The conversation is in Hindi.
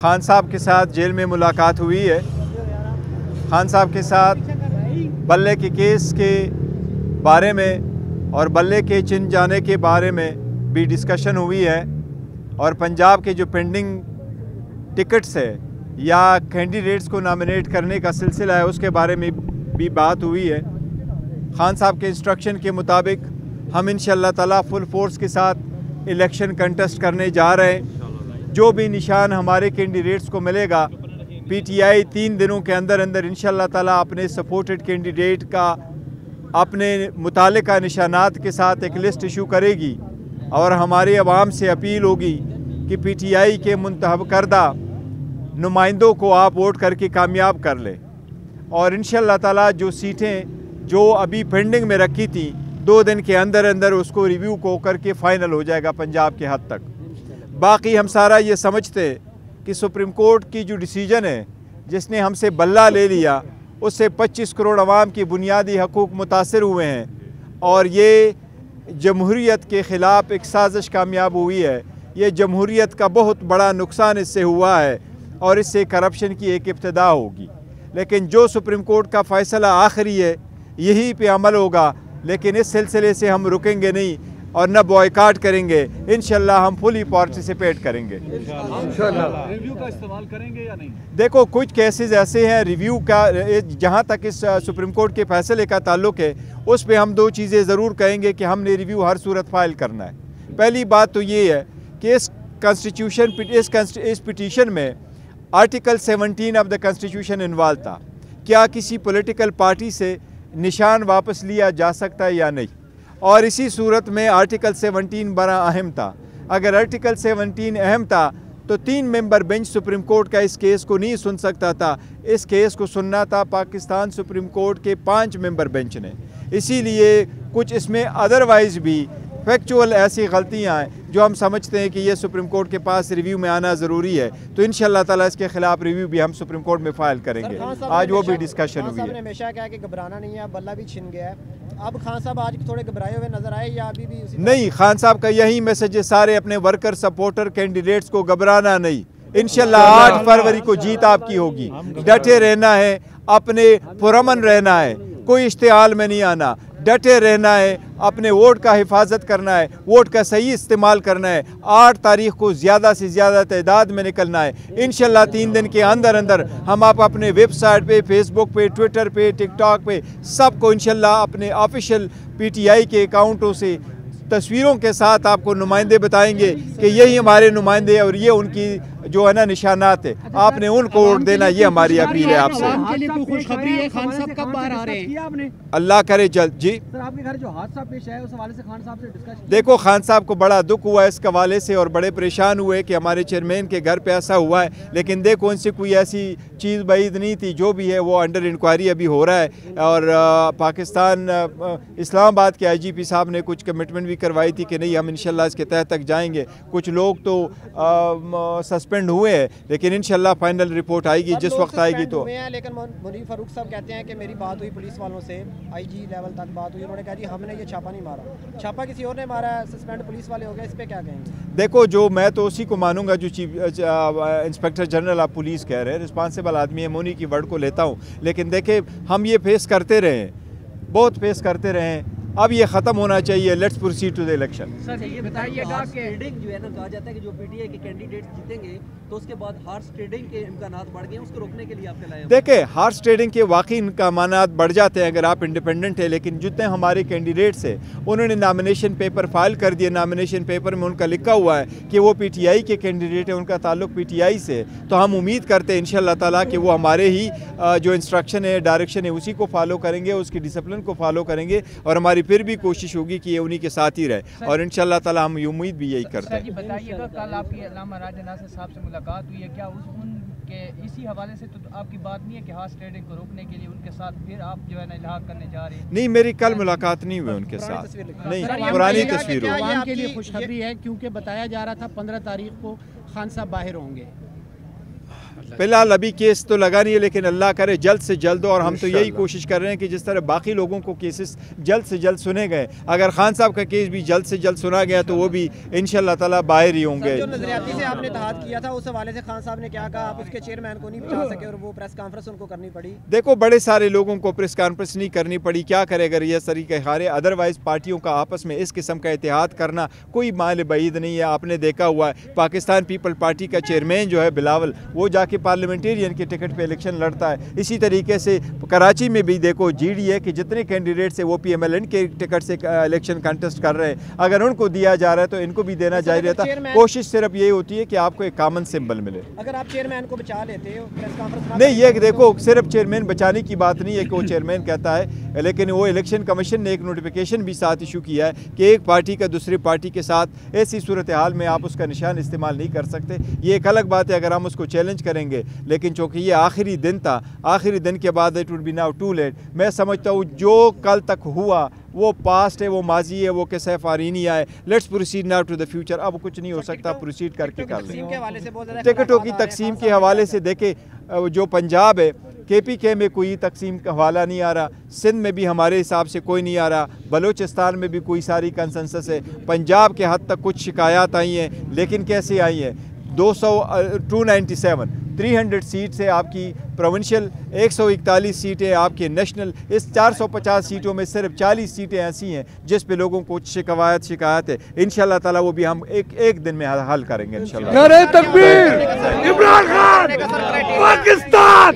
खान साहब के साथ जेल में मुलाकात हुई है। खान साहब के साथ बल्ले के केस के बारे में और बल्ले के चिन जाने के बारे में भी डिस्कशन हुई है और पंजाब के जो पेंडिंग टिकट्स है या कैंडिडेट्स को नॉमिनेट करने का सिलसिला है उसके बारे में भी बात हुई है। खान साहब के इंस्ट्रक्शन के मुताबिक हम इंशाअल्लाह ताला फुल फोर्स के साथ इलेक्शन कंटेस्ट करने जा रहे हैं। जो भी निशान हमारे कैंडिडेट्स को मिलेगा, पीटीआई 3 दिनों के अंदर अंदर इंशाअल्लाह ताला अपने सपोर्टेड कैंडिडेट का अपने मुतालिका निशानात के साथ एक लिस्ट इशू करेगी और हमारी आवाम से अपील होगी कि पीटीआई के मुंतखब करदा नुमाइंदों को आप वोट करके कामयाब कर लें और इंशाअल्लाह ताला जो सीटें जो अभी पेंडिंग में रखी थी 2 दिन के अंदर अंदर उसको रिव्यू को करके फ़ाइनल हो जाएगा पंजाब के हद तक। बाकी हम सारा ये समझते कि सुप्रीम कोर्ट की जो डिसीजन है जिसने हमसे बल्ला ले लिया उससे 25 करोड़ अवाम की बुनियादी हकूक़ मुतासर हुए हैं और ये जमहूरियत के ख़िलाफ़ एक साजिश कामयाब हुई है। ये जमहूरियत का बहुत बड़ा नुकसान इससे हुआ है और इससे करप्शन की एक इब्तिदा होगी। लेकिन जो सुप्रीम कोर्ट का फ़ैसला आखिरी है यही पे अमल होगा, लेकिन इस सिलसिले से हम रुकेंगे नहीं और न बॉयकाट करेंगे। इंशाल्लाह हम फुली पार्टिसिपेट करेंगे। रिव्यू का इस्तेमाल करेंगे या नहीं? देखो कुछ केसेस ऐसे हैं रिव्यू का, जहाँ तक इस सुप्रीम कोर्ट के फैसले का ताल्लुक है उस पे हम 2 चीज़ें ज़रूर कहेंगे कि हमने रिव्यू हर सूरत फ़ाइल करना है। पहली बात तो ये है कि इस पिटीशन में article 17 of the constitution involve था। क्या किसी पॉलिटिकल पार्टी से निशान वापस लिया जा सकता है या नहीं, और इसी सूरत में आर्टिकल 17 बड़ा अहम था। अगर आर्टिकल 17 अहम था तो 3 मेंबर बेंच सुप्रीम कोर्ट का इस केस को नहीं सुन सकता था। इस केस को सुनना था पाकिस्तान सुप्रीम कोर्ट के 5 मेंबर बेंच ने। इसीलिए कुछ इसमें अदरवाइज़ भी फैक्चुअल ऐसी गलतियाँ हैं जो हम समझते हैं कि ये सुप्रीम कोर्ट के पास रिव्यू में आना ज़रूरी है, तो इंशाअल्लाह ताला इसके ख़िलाफ़ रिव्यू भी हम सुप्रीम कोर्ट में फ़ाइल करेंगे। आज वो भी डिस्कशन हुई है। हमेशा कहा कि घबराना नहीं है, बल्ला भी छिन गया है। अब खान साहब आज थोड़े घबराए हुए नजर आए या अभी भी उसी नहीं, खान साहब का यही मैसेज है सारे अपने वर्कर सपोर्टर कैंडिडेट्स को, घबराना नहीं। इंशाअल्लाह 8 फरवरी को जीत आपकी होगी। डटे रहना है, अपने पुरअमन रहना है, कोई इश्तिहाल में नहीं आना, डटे रहना है, अपने वोट का हिफाजत करना है, वोट का सही इस्तेमाल करना है। 8 तारीख को ज़्यादा से ज़्यादा तादाद में निकलना है। इंशाअल्लाह 3 दिन के अंदर अंदर हम आप अपने वेबसाइट पे, फेसबुक पे, ट्विटर पे, टिकटॉक पे सबको इंशाअल्लाह अपने ऑफिशियल पीटीआई के अकाउंटों से तस्वीरों के साथ आपको नुमाइंदे बताएंगे कि यही हमारे नुमाइंदे और ये उनकी जो है ना निशानात है, आपने उनको वोट देना, ये हमारी अपील है आपसे। अल्लाह करे जल्द। जी सर, आपके घर जो हादसा पेश आया उस हवाले से खान साहब से डिस्कशन? देखो, खान साहब को बड़ा दुख हुआ इस हवाले से और बड़े परेशान हुए कि हमारे चेयरमैन के घर पे ऐसा हुआ है, लेकिन देखो इनसे कोई ऐसी चीज़ बाइद नहीं थी। जो भी है वो अंडर इंक्वायरी अभी हो रहा है और पाकिस्तान इस्लामाबाद के IGP साहब ने कुछ कमिटमेंट भी करवाई थी कि नहीं हम इंशाल्लाह इसके तहत तक जाएंगे। कुछ लोग तो सस्पेंड हुए हैं, लेकिन इंशाल्लाह फाइनल रिपोर्ट आएगी जिस वक्त आएगी तो। लेकिन मुनीर फारूक साहब कहते हैं कि मेरी बात हुई पुलिस वालों से, IG लेवल तक बात हुई, उन्होंने कहा जी हमने ये छापा नहीं मारा, छापा किसी और ने मारा है, सस्पेंड पुलिस वाले हो गए, इस पे क्या कहेंगे? देखो, जो मैं तो उसी को मानूंगा जो chief inspector general of police कह रहे हैं, रिस्पॉन्सिबल आदमी है, मोनी की वर्ड को लेता हूँ। लेकिन देखे हम ये फेस करते रहे, बहुत फेस करते रहे, अब ये ख़त्म होना चाहिए। Let's proceed to the election. Sir ये बताइएगा कि ट्रेडिंग जो है ना, कहा जाता है कि जो पीटीआई के कैंडिडेट्स जीतेंगे तो उसके बाद हार्स ट्रेडिंग के इम्कानात बढ़ गए, उसको रोकने के लिए आपके लाए? देखिए, हार्स ट्रेडिंग के वाकई इम्कानात बढ़ जाते हैं अगर आप इंडिपेंडेंट है, लेकिन जितने हमारे कैंडिडेट्स हैं उन्होंने नामिनेशन पेपर फाइल कर दिए। नामिनेशन पेपर में उनका लिखा हुआ है कि वो पीटीआई के कैंडिडेट है, उनका ताल्लुक पीटीआई से। तो हम उम्मीद करते हैं इंशाअल्लाह ताला कि वो हमारे ही जो इंस्ट्रक्शन है, डायरेक्शन है, उसी को फॉलो करेंगे, उसकी डिसिप्लिन को फॉलो करेंगे और हमारी फिर भी कोशिश होगी कि ये उन्हीं के साथ ही रहे और इंशाअल्लाह ताला हम ये उम्मीद भी यही करते हैं। बताइएगा, कल आपकी अल्लामा राजा नासिर साहब से मुलाकात हुई है, क्या उनके इसी हवाले से तो आपकी बात नहीं है कि हार्स ट्रेडिंग को रोकने के लिए उनके साथ फिर आप जो है ना इलाहा करने जा रहे हैं? नहीं, मेरी कल मुलाकात नहीं हुई उनके साथ, नहीं, पुरानी तस्वीर हो के लिए खुशखबरी है क्योंकि बताया जा रहा था 15 तारीख को खान साहब बाहर होंगे। फिलहाल अभी केस तो लगा नहीं है, लेकिन अल्लाह करे जल्द से जल्द हो। और हम तो यही कोशिश कर रहे हैं कि जिस तरह बाकी लोगों को केसेस जल्द से जल्द सुने गए, अगर खान साहब का केस भी जल्द से जल्द सुना गया तो वो भी इंशाअल्लाह ताला बाहर ही होंगे। जो नजरियाती से आपने इत्तेहाद किया था उस हवाले से खान साहब ने क्या कहा, आप उसके चेयरमैन को नहीं बचा सके और वो प्रेस कॉन्फ्रेंस उनको करनी पड़ी? देखो, बड़े सारे लोगों को प्रेस कॉन्फ्रेंस नहीं करनी पड़ी, क्या करे अगर ये तरीके हारे। अदरवाइज़ पार्टियों का आपस में इस किस्म का इत्तेहाद करना कोई माल बईद नहीं है। आपने देखा हुआ है पाकिस्तान पीपल पार्टी का चेयरमैन जो है बिलावल, वो जाके पार्लियामेंटेरियन के टिकट पे इलेक्शन लड़ता है। इसी तरीके से कराची में भी देखो GDA के जितने कैंडिडेट्स हैं वो PMLN के टिकट से इलेक्शन कंटेस्ट कर रहे हैं। अगर उनको दिया जा रहा है तो इनको भी देना जारी रहता। कोशिश सिर्फ यही होती है कि आपको एक कॉमन सिंबल मिले। अगर आप चेयरमैन को बचा लेते हो प्रेस कॉन्फ्रेंस नहीं, ये देखो सिर्फ चेयरमैन बचाने की बात नहीं है कि वो चेयरमैन कहता है, लेकिन वो इलेक्शन कमीशन ने एक नोटिफिकेशन भी साथ इशू किया है कि एक पार्टी का दूसरी पार्टी के साथ ऐसी सूरत हाल में आप उसका निशान इस्तेमाल नहीं कर सकते। ये एक अलग बात है अगर हम उसको चैलेंज करेंगे, लेकिन चूँकि ये आखिरी दिन था, आखिरी दिन के बाद it would be now too late. मैं समझता हूँ जो कल तक हुआ वो पास्ट है, वो माजी है, वो किस्सा फारीनी है। Let's proceed now to the future. अब कुछ नहीं हो सकता, प्रोसीड करके कर लें। टिकटों की तकसीम के हवाले से देखे, जो पंजाब है KPK में कोई तकसीम का हवाला नहीं आ रहा, सिंध में भी हमारे हिसाब से कोई नहीं आ रहा, बलूचिस्तान में भी कोई सारी कंसेंसस है। पंजाब के हद तक कुछ शिकायत आई हैं, लेकिन कैसे आई हैं? 297 300 सीट्स है आपकी प्रोविंशियल, 141 सीटें आपके नेशनल। इस 450 सीटों में सिर्फ 40 सीटें ऐसी हैं जिस पे लोगों को शिकायत है। इंशाल्लाह ताला वो भी हम एक दिन में हल करेंगे इंशाल्लाह। नारे तकबीर, इमरान खान, पाकिस्तान।